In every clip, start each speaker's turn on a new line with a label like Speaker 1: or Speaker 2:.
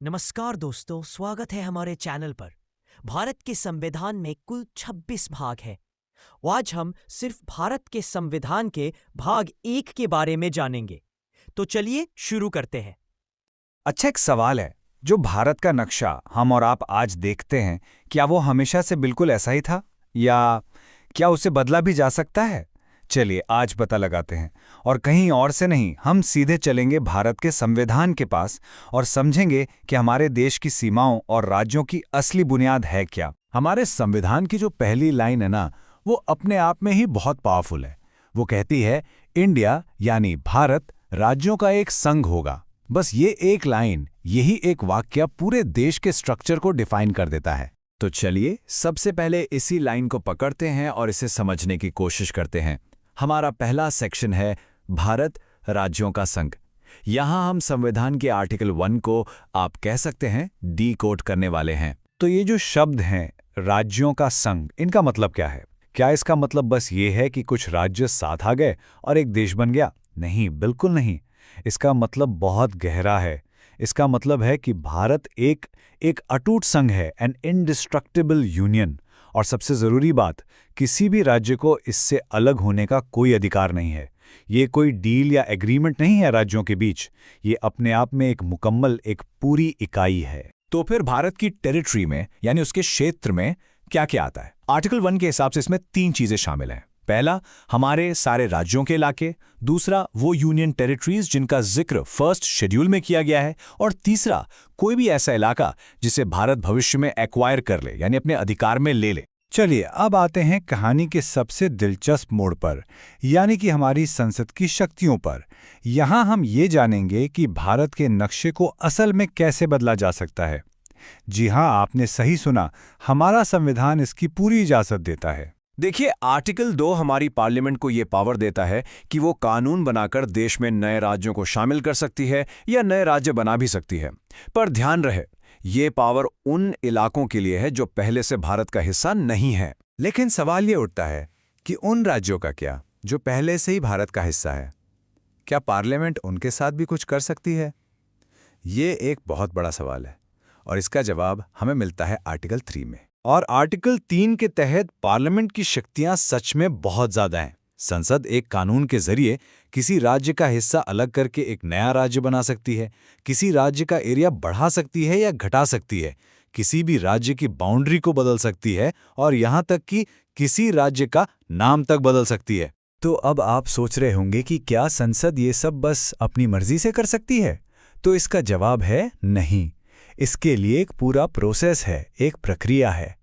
Speaker 1: नमस्कार दोस्तों, स्वागत है हमारे चैनल पर। भारत के संविधान में कुल 26 भाग हैं। आज हम सिर्फ भारत के संविधान के भाग 1 के बारे में जानेंगे। तो चलिए शुरू करते हैं।
Speaker 2: अच्छा, एक सवाल है। जो भारत का नक्शा हम और आप आज देखते हैं, क्या वो हमेशा से बिल्कुल ऐसा ही था या क्या उसे बदला भी जा सकता है? चलिए आज पता लगाते हैं। और कहीं और से नहीं, हम सीधे चलेंगे भारत के संविधान के पास और समझेंगे कि हमारे देश की सीमाओं और राज्यों की असली बुनियाद है क्या। हमारे संविधान की जो पहली लाइन है ना, वो अपने आप में ही बहुत पावरफुल है। वो कहती है, इंडिया यानी भारत राज्यों का एक संघ होगा। बस ये एक लाइन, यही एक वाक्य पूरे देश के स्ट्रक्चर को डिफाइन कर देता है। तो चलिए सबसे पहले इसी लाइन को पकड़ते हैं और इसे समझने की कोशिश करते हैं। हमारा पहला सेक्शन है भारत राज्यों का संघ। यहां हम संविधान के आर्टिकल 1 को आप कह सकते हैं डी कोड करने वाले हैं। तो ये जो शब्द हैं राज्यों का संघ, इनका मतलब क्या है? क्या इसका मतलब बस ये है कि कुछ राज्य साथ आ गए और एक देश बन गया? नहीं, बिल्कुल नहीं। इसका मतलब बहुत गहरा है। इसका मतलब है कि भारत एक अटूट संघ है, एन इंडिस्ट्रक्टिबल यूनियन। और सबसे ज़रूरी बात, किसी भी राज्य को इससे अलग होने का कोई अधिकार नहीं है। ये कोई डील या एग्रीमेंट नहीं है राज्यों के बीच। ये अपने आप में एक मुकम्मल, एक पूरी इकाई है। तो फिर भारत की टेरिटरी में यानी उसके क्षेत्र में क्या क्या आता है? आर्टिकल 1 के हिसाब से इसमें 3 चीज़ें शामिल हैं। पहला, हमारे सारे राज्यों के इलाके। दूसरा, वो यूनियन टेरिटरीज जिनका जिक्र फर्स्ट शेड्यूल में किया गया है। और तीसरा, कोई भी ऐसा इलाका जिसे भारत भविष्य में एक्वायर कर ले यानी अपने अधिकार में ले ले। चलिए अब आते हैं कहानी के सबसे दिलचस्प मोड़ पर, यानी कि हमारी संसद की शक्तियों पर। यहाँ हम ये जानेंगे कि भारत के नक्शे को असल में कैसे बदला जा सकता है। जी हाँ, आपने सही सुना, हमारा संविधान इसकी पूरी इजाज़त देता है।
Speaker 3: देखिए, आर्टिकल 2 हमारी पार्लियामेंट को ये पावर देता है कि वो कानून बनाकर देश में नए राज्यों को शामिल कर सकती है या नए राज्य बना भी सकती है। पर ध्यान रहे, ये पावर उन इलाकों के लिए है जो पहले से भारत का हिस्सा नहीं है।
Speaker 2: लेकिन सवाल ये उठता है कि उन राज्यों का क्या जो पहले से ही भारत का हिस्सा है? क्या पार्लियामेंट उनके साथ भी कुछ कर सकती है? ये एक बहुत बड़ा सवाल है और इसका जवाब हमें मिलता है आर्टिकल 3 में। और आर्टिकल 3 के तहत पार्लियामेंट की शक्तियां सच में बहुत ज्यादा हैं। संसद एक कानून के जरिए किसी राज्य का हिस्सा अलग करके एक नया राज्य बना सकती है, किसी राज्य का एरिया बढ़ा सकती है या घटा सकती है, किसी भी राज्य की बाउंड्री को बदल सकती है और यहाँ तक कि किसी राज्य का नाम तक बदल सकती है। तो अब आप सोच रहे होंगे कि क्या संसद ये सब बस अपनी मर्जी से कर सकती है? तो इसका जवाब है नहीं। इसके लिए एक पूरा प्रोसेस है, एक प्रक्रिया है।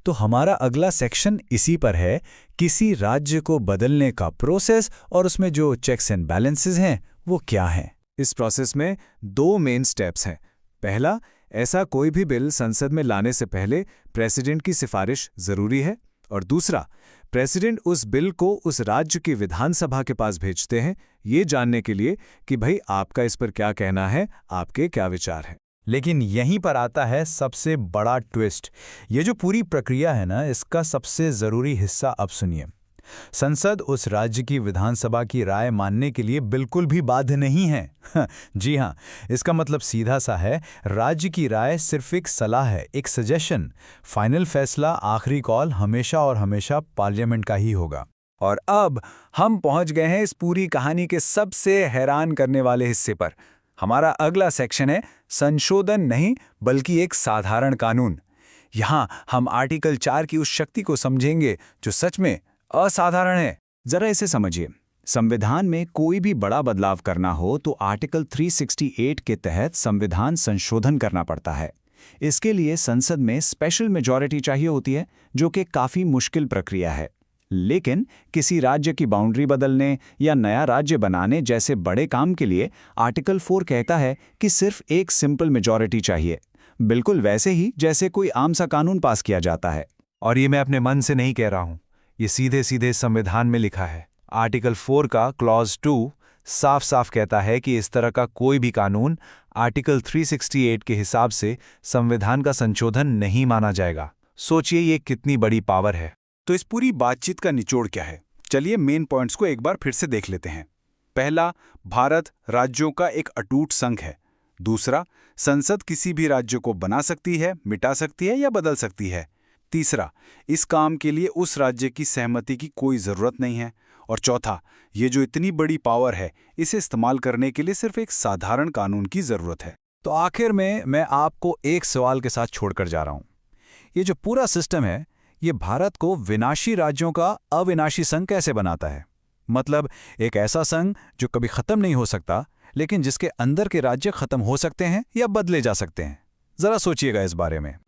Speaker 2: तो हमारा अगला सेक्शन इसी पर है, किसी राज्य को बदलने का प्रोसेस और उसमें जो चेक्स एंड बैलेंसेस हैं वो क्या हैं।
Speaker 3: इस प्रोसेस में 2 मेन स्टेप्स हैं। पहला, ऐसा कोई भी बिल संसद में लाने से पहले प्रेसिडेंट की सिफारिश जरूरी है। और दूसरा, प्रेसिडेंट उस बिल को उस राज्य की विधानसभा के पास भेजते हैं, ये जानने के लिए कि भाई आपका इस पर क्या कहना है, आपके क्या विचार हैं।
Speaker 2: लेकिन यहीं पर आता है सबसे बड़ा ट्विस्ट। ये जो पूरी प्रक्रिया है ना, इसका सबसे ज़रूरी हिस्सा अब सुनिए। संसद उस राज्य की विधानसभा की राय मानने के लिए बिल्कुल भी बाध्य नहीं है। जी हाँ, इसका मतलब सीधा सा है, राज्य की राय सिर्फ एक सलाह है, एक सजेशन। फाइनल फैसला, आखिरी कॉल हमेशा और हमेशा पार्लियामेंट का ही होगा। और अब हम पहुंच गए हैं इस पूरी कहानी के सबसे हैरान करने वाले हिस्से पर। हमारा अगला सेक्शन है संशोधन नहीं बल्कि एक साधारण कानून। यहां हम आर्टिकल 4 की उस शक्ति को समझेंगे जो सच में असाधारण है।
Speaker 3: जरा इसे समझिए। संविधान में कोई भी बड़ा बदलाव करना हो तो आर्टिकल 368 के तहत संविधान संशोधन करना पड़ता है। इसके लिए संसद में स्पेशल मेजॉरिटी चाहिए होती है, जो कि काफ़ी मुश्किल प्रक्रिया है। लेकिन किसी राज्य की बाउंड्री बदलने या नया राज्य बनाने जैसे बड़े काम के लिए आर्टिकल 4 कहता है कि सिर्फ एक सिंपल मेजॉरिटी चाहिए, बिल्कुल वैसे ही जैसे कोई आम सा कानून पास किया जाता है।
Speaker 2: और ये मैं अपने मन से नहीं कह रहा हूं, ये सीधे सीधे संविधान में लिखा है। आर्टिकल 4 का क्लॉज 2 साफ साफ कहता है कि इस तरह का कोई भी कानून आर्टिकल 368 के हिसाब से संविधान का संशोधन नहीं माना जाएगा। सोचिए ये कितनी बड़ी पावर है।
Speaker 4: तो इस पूरी बातचीत का निचोड़ क्या है? चलिए मेन पॉइंट्स को एक बार फिर से देख लेते हैं। पहला, भारत राज्यों का एक अटूट संघ है। दूसरा, संसद किसी भी राज्य को बना सकती है, मिटा सकती है या बदल सकती है। तीसरा, इस काम के लिए उस राज्य की सहमति की कोई ज़रूरत नहीं है। और चौथा, ये जो इतनी बड़ी पावर है, इसे इस्तेमाल करने के लिए सिर्फ एक साधारण कानून की ज़रूरत है।
Speaker 3: तो आखिर में मैं आपको एक सवाल के साथ छोड़कर जा रहा हूं। ये जो पूरा सिस्टम है, ये भारत को विनाशी राज्यों का अविनाशी संघ कैसे बनाता है? मतलब एक ऐसा संघ जो कभी खत्म नहीं हो सकता, लेकिन जिसके अंदर के राज्य खत्म हो सकते हैं या बदले जा सकते हैं। जरा सोचिएगा इस बारे में।